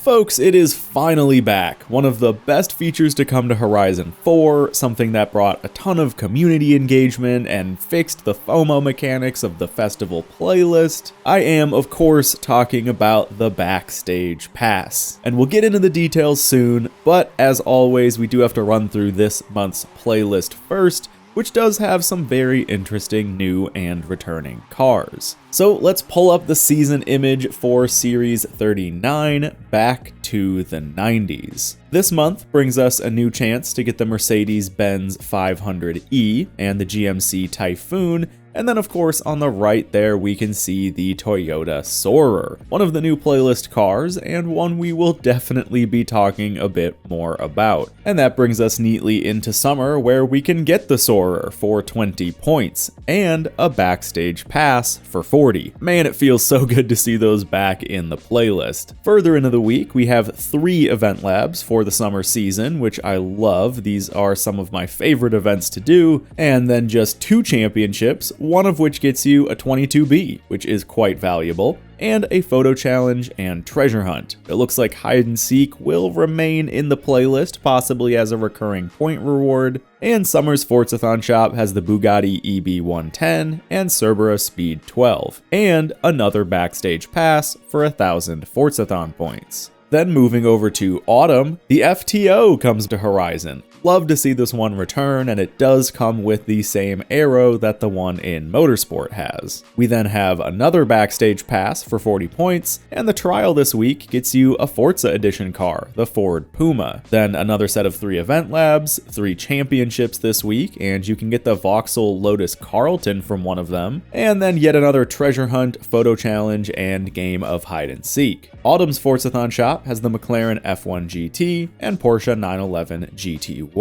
Folks, it is finally back. One of the best features to come to Horizon 4, something that brought a ton of community engagement and fixed the FOMO mechanics of the festival playlist. I am, of course, talking about the Backstage Pass. And we'll get into the details soon, but as always, we do have to run through this month's playlist first, which does have some very interesting new and returning cars. So let's pull up the season image for Series 39, Back to the 90s. This month brings us a new chance to get the Mercedes-Benz 500e and the GMC Typhoon, and then of course on the right there we can see the Toyota Soarer, one of the new playlist cars and one we will definitely be talking a bit more about. And that brings us neatly into summer where we can get the Soarer for 20 points and a Backstage Pass for 40. Man, it feels so good to see those back in the playlist. Further into the week we have 3 event labs for the summer season, which I love. These are some of my favorite events to do, and then just 2 championships, one of which gets you a 22B, which is quite valuable, and a photo challenge and treasure hunt. It looks like hide and seek will remain in the playlist, possibly as a recurring point reward, and summer's Forzathon shop has the Bugatti EB110 and Cerberus Speed 12, and another Backstage Pass for 1,000 Forzathon points. Then moving over to autumn, the FTO comes to Horizon. Love to see this one return, and it does come with the same aero that the one in Motorsport has. We then have another Backstage Pass for 40 points, and the trial this week gets you a Forza Edition car, the Ford Puma. Then another set of 3 event labs, 3 championships this week, and you can get the Vauxhall Lotus Carlton from one of them, and then yet another treasure hunt, photo challenge, and game of hide and seek. Autumn's Forzathon shop has the McLaren F1 GT and Porsche 911 GT1.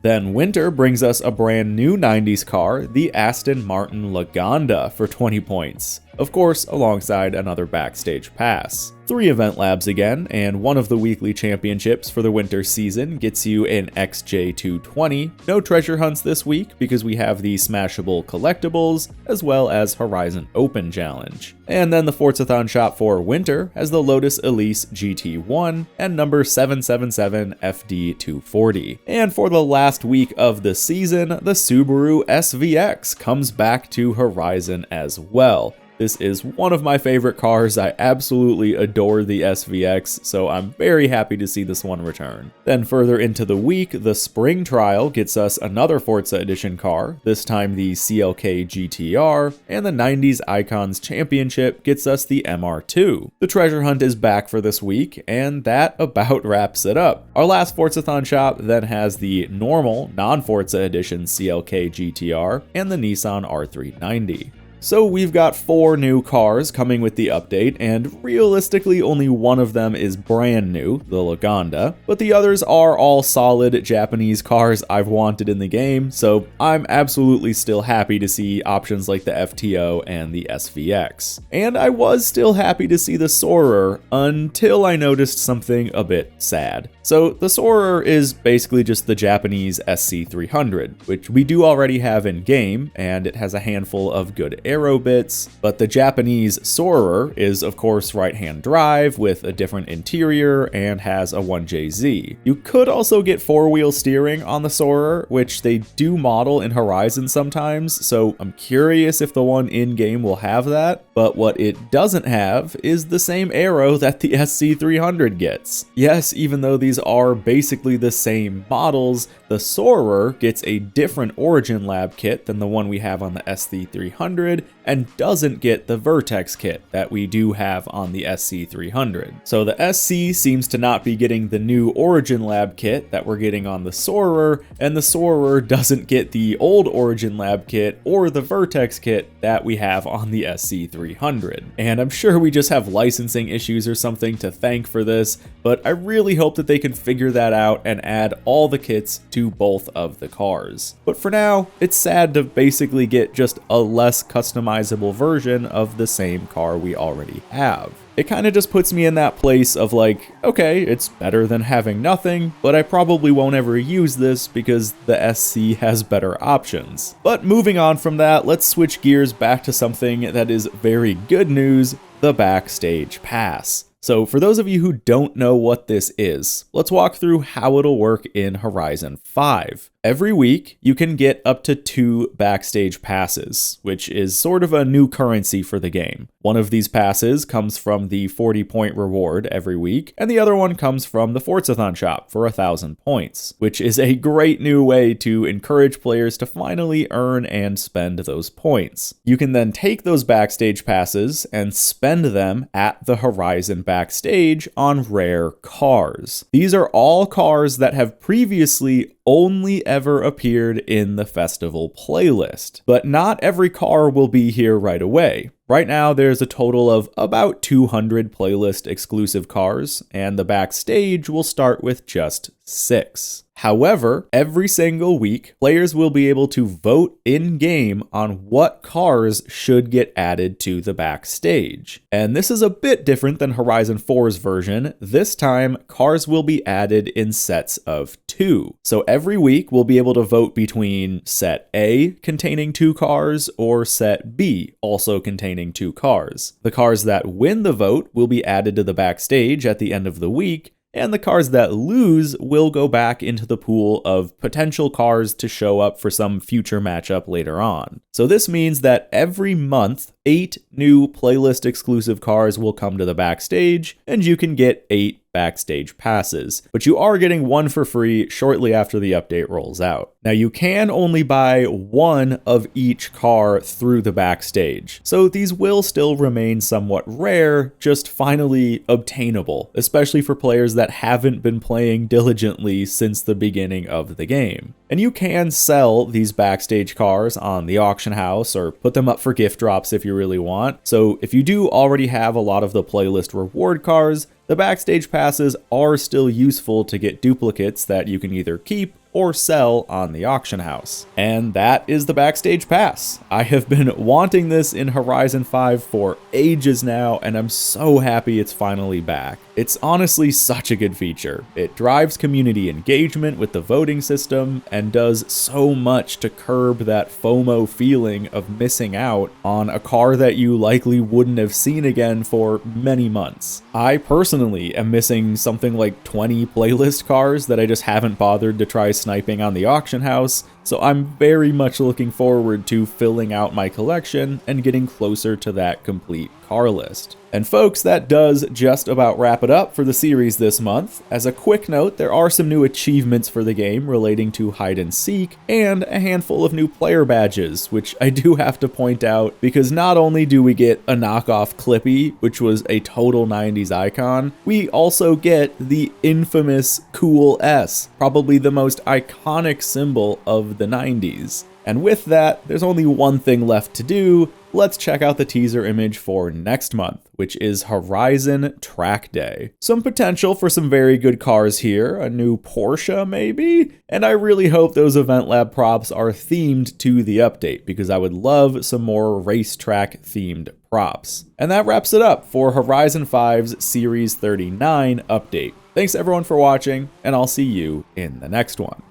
Then winter brings us a brand new 90s car, the Aston Martin Lagonda, for 20 points. Of course, alongside another Backstage Pass. 3 event labs again, and one of the weekly championships for the winter season gets you an XJ220. No treasure hunts this week because we have the smashable collectibles, as well as Horizon Open Challenge. And then the Forzathon shop for winter has the Lotus Elise GT1 and number 777 FD240. And for the last week of the season, the Subaru SVX comes back to Horizon as well. This is one of my favorite cars. I absolutely adore the SVX, so I'm very happy to see this one return. Then further into the week, the spring trial gets us another Forza Edition car, this time the CLK GTR, and the 90s Icons Championship gets us the MR2. The treasure hunt is back for this week, and that about wraps it up. Our last Forzathon shop then has the normal, non-Forza Edition CLK GTR and the Nissan R390. So we've got 4 new cars coming with the update, and realistically only one of them is brand new, the Lagonda, but the others are all solid Japanese cars I've wanted in the game, so I'm absolutely still happy to see options like the FTO and the SVX. And I was still happy to see the Soarer until I noticed something a bit sad. So the Soarer is basically just the Japanese SC300, which we do already have in game, and it has a handful of good aero bits, but the Japanese Soarer is of course right-hand drive with a different interior and has a 1JZ. You could also get 4-wheel steering on the Soarer, which they do model in Horizon sometimes, so I'm curious if the one in-game will have that, but what it doesn't have is the same aero that the SC300 gets. Yes, even though these are basically the same models, the Soarer gets a different Origin Lab kit than the one we have on the SC300, and doesn't get the Vertex kit that we do have on the SC300. So the SC seems to not be getting the new Origin Lab kit that we're getting on the Soarer, and the Soarer doesn't get the old Origin Lab kit or the Vertex kit that we have on the SC300. And I'm sure we just have licensing issues or something to thank for this, but I really hope that they can figure that out and add all the kits to both of the cars. But for now, it's sad to basically get just a less customizable version of the same car we already have. It kind of just puts me in that place of like, okay, it's better than having nothing, but I probably won't ever use this because the SC has better options. But moving on from that, let's switch gears back to something that is very good news, the Backstage Pass. So for those of you who don't know what this is, let's walk through how it'll work in Horizon 5. Every week, you can get up to 2 Backstage Passes, which is sort of a new currency for the game. One of these passes comes from the 40-point reward every week, and the other one comes from the Forzathon shop for 1,000 points, which is a great new way to encourage players to finally earn and spend those points. You can then take those Backstage Passes and spend them at the Horizon Backstage on rare cars. These are all cars that have previously only ever appeared in the festival playlist. But not every car will be here right away. Right now, there's a total of about 200 playlist exclusive cars, and the Backstage will start with just 6. However, every single week, players will be able to vote in-game on what cars should get added to the Backstage. And this is a bit different than Horizon 4's version. This time, cars will be added in sets of 2. So every week, we'll be able to vote between set A, containing 2 cars, or set B, also containing 2 cars. The cars that win the vote will be added to the Backstage at the end of the week, and the cars that lose will go back into the pool of potential cars to show up for some future matchup later on. So this means that every month, 8 new playlist exclusive cars will come to the Backstage, and you can get 8 Backstage Passes, but you are getting one for free shortly after the update rolls out. Now you can only buy one of each car through the Backstage, so these will still remain somewhat rare, just finally obtainable, especially for players that haven't been playing diligently since the beginning of the game. And you can sell these Backstage cars on the auction house or put them up for gift drops if you really want. So if you do already have a lot of the playlist reward cars, the Backstage Passes are still useful to get duplicates that you can either keep or sell on the auction house. And that is the Backstage Pass. I have been wanting this in Horizon 5 for ages now, and I'm so happy it's finally back. It's honestly such a good feature. It drives community engagement with the voting system and does so much to curb that FOMO feeling of missing out on a car that you likely wouldn't have seen again for many months. I personally am missing something like 20 playlist cars that I just haven't bothered to try sniping on the auction house, so I'm very much looking forward to filling out my collection and getting closer to that complete car list. And folks, that does just about wrap it up for the series this month. As a quick note, there are some new achievements for the game relating to hide and seek, and a handful of new player badges, which I do have to point out, because not only do we get a knockoff Clippy, which was a total 90s icon, we also get the infamous Cool S, probably the most iconic symbol of the 90s. And with that, there's only one thing left to do. Let's check out the teaser image for next month, which is Horizon Track Day. Some potential for some very good cars here, a new Porsche maybe? And I really hope those Event Lab props are themed to the update, because I would love some more racetrack themed props. And that wraps it up for Horizon 5's Series 39 update. Thanks everyone for watching, and I'll see you in the next one.